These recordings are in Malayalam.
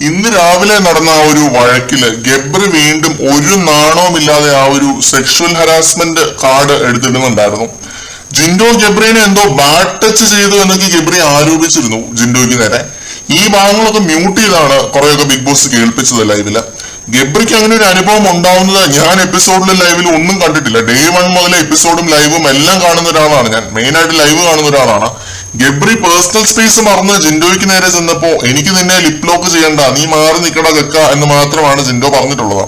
ഇന്ന് രാവിലെ നടന്ന ആ ഒരു വഴക്കില് ഗബ്രി വീണ്ടും ഒരു നാണവുമില്ലാതെ ആ ഒരു സെക്ഷൽ ഹരാസ്മെന്റ് കാർഡ് എടുത്തിടുന്നുണ്ടായിരുന്നു. ജിൻഡോ ഗബ്രീനെ എന്തോ ബാഡ് ടച്ച് ചെയ്തു എന്നൊക്കെ ഗബ്രി ആരോപിച്ചിരുന്നു ജിൻഡോയ്ക്ക് നേരെ. ഈ ഭാഗങ്ങളൊക്കെ മ്യൂട്ട് ചെയ്താണ് കുറെയൊക്കെ ബിഗ് ബോസ് കേൾപ്പിച്ചത് ലൈവില്. ഗബ്രിക്ക് അങ്ങനെ ഒരു അനുഭവം ഉണ്ടാവുന്നത് ഞാൻ എപ്പിസോഡിലും ലൈവിലും ഒന്നും കണ്ടിട്ടില്ല. ഡേ 1 മുതൽ എപ്പിസോഡും ലൈവും എല്ലാം കാണുന്ന ഒരാളാണ് ഞാൻ. മെയിൻ ആയിട്ട് ലൈവ് കാണുന്ന ഒരാളാണ്. ഗബ്രി പേഴ്സണൽ സ്പേസ് മറന്ന് ജിൻഡോയ്ക്ക് നേരെ ചെന്നപ്പോ എനിക്ക് നിന്നെ ലിപ് ലോക്ക് ചെയ്യണ്ട, നീ മാറി നിക്കട വെക്ക എന്ന് മാത്രമാണ് ജിൻഡോ പറഞ്ഞിട്ടുള്ളത്.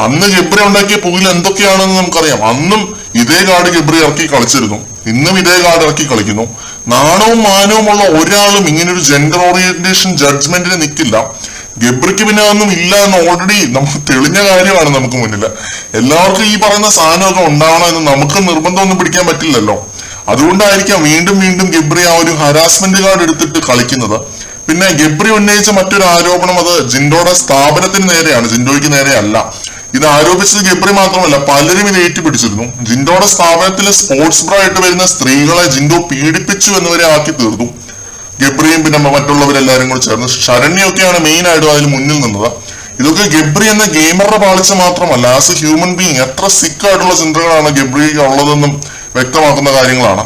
അന്ന് ഗബ്രി ഉണ്ടാക്കിയ പുകിൽ എന്തൊക്കെയാണെന്ന് നമുക്കറിയാം. അന്നും ഇതേ കാർഡ് ഗബ്രി ഇറക്കി കളിച്ചിരുന്നു, ഇന്നും ഇതേ കാർഡ് ഇറക്കി കളിക്കുന്നു. നാണവും മാനവും ഉള്ള ഒരാളും ഇങ്ങനൊരു ജെൻഡർ ഓറിയന്റേഷൻ ജഡ്ജ്മെന്റിന് നിൽക്കില്ല. ഗബ്രിക്ക് പിന്നെ അതൊന്നും ഇല്ല എന്ന് ഓൾറെഡി നമുക്ക് തെളിഞ്ഞ കാര്യമാണ് നമുക്ക് മുന്നിൽ. എല്ലാവർക്കും ഈ പറയുന്ന സാധനമൊക്കെ ഉണ്ടാവണം എന്ന് നമുക്ക് നിർബന്ധമൊന്നും പിടിക്കാൻ പറ്റില്ലല്ലോ. അതുകൊണ്ടായിരിക്കാം വീണ്ടും വീണ്ടും ഗബ്രി ആ ഒരു ഹരാസ്മെന്റ് കാർഡ് എടുത്തിട്ട് കളിക്കുന്നത്. പിന്നെ ഗബ്രി ഉന്നയിച്ച മറ്റൊരു ആരോപണം അത് ജിൻഡോയുടെ സ്ഥാപനത്തിന് നേരെയാണ്, ജിൻഡോയ്ക്ക് നേരെ അല്ല. ഇത് ആരോപിച്ചത് ഗബ്രി മാത്രമല്ല, പലരും ഇത് ഏറ്റുപിടിച്ചിരുന്നു. ജിൻഡോയുടെ സ്ഥാപനത്തിലെ സ്പോർട്സ് ബ്രാ ആയിട്ട് വരുന്ന സ്ത്രീകളെ ജിൻഡോ പീഡിപ്പിച്ചു എന്നിവരെ ആക്കി തീർന്നു. ഗബ്രിയും പിന്നെ മറ്റുള്ളവരെല്ലാരും കൂടി ചേർന്ന്. ശരണ്യൊക്കെയാണ് മെയിൻ ആയിട്ടും അതിൽ മുന്നിൽ നിന്നത്. ഇതൊക്കെ ഗബ്രി എന്ന ഗെയിമറുടെ പാളിച്ച മാത്രമല്ല, ആസ് എ ഹ്യൂമൻ ബീങ് എത്ര സിക്കായിട്ടുള്ള ചിന്തകളാണ് ഗബ്രിക്ക് ഉള്ളതെന്നും വ്യക്തമാക്കുന്ന കാര്യങ്ങളാണ്.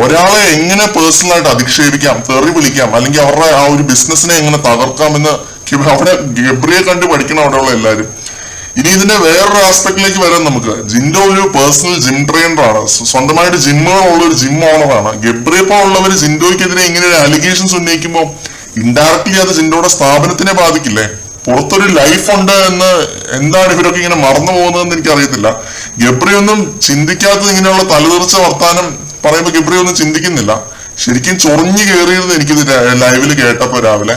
ഒരാളെ എങ്ങനെ പേഴ്സണലായിട്ട് അധിക്ഷേപിക്കാം, തെറി വിളിക്കാം, അല്ലെങ്കിൽ അവരുടെ ആ ഒരു ബിസിനസിനെ എങ്ങനെ തകർക്കാം എന്ന് അവിടെ ഗബ്രിയെ കണ്ട് പഠിക്കണം അവിടെയുള്ള എല്ലാവരും. ഇനി ഇതിന്റെ വേറൊരു ആസ്പെക്ടിലേക്ക് വരാൻ നമുക്ക്. ജിൻഡോ ഒരു പേഴ്സണൽ ജിം ട്രെയിനറാണ്, സ്വന്തമായിട്ട് ജിമ്മുകളുള്ള ഒരു ജിം ഓണറാണ്. ഗബ്രിയപ്പോ ഉള്ളവര് ജിൻഡോയ്ക്കെതിരെ ഇങ്ങനെ ഒരു അലിഗേഷൻസ് ഉന്നയിക്കുമ്പോൾ ഇൻഡയറക്ട്ലി അത് ജിൻഡോയുടെ സ്ഥാപനത്തിനെ ബാധിക്കില്ലേ? പുറത്തൊരു ലൈഫ് ഉണ്ട് എന്ന് എന്താണ് ഇവരൊക്കെ ഇങ്ങനെ മറന്നു പോകുന്നതെന്ന് എനിക്കറിയത്തില്ല. ഗബ്രി ഒന്നും ചിന്തിക്കാത്തത് ഇങ്ങനെയുള്ള തലതെറിച്ച വർത്താനം പറയുമ്പോൾ ഗബ്രി ഒന്നും ചിന്തിക്കുന്നില്ല. ശരിക്കും ചൊറിഞ്ഞു കയറിയത് എനിക്കിത് ലൈവില് കേട്ടപ്പോ രാവിലെ.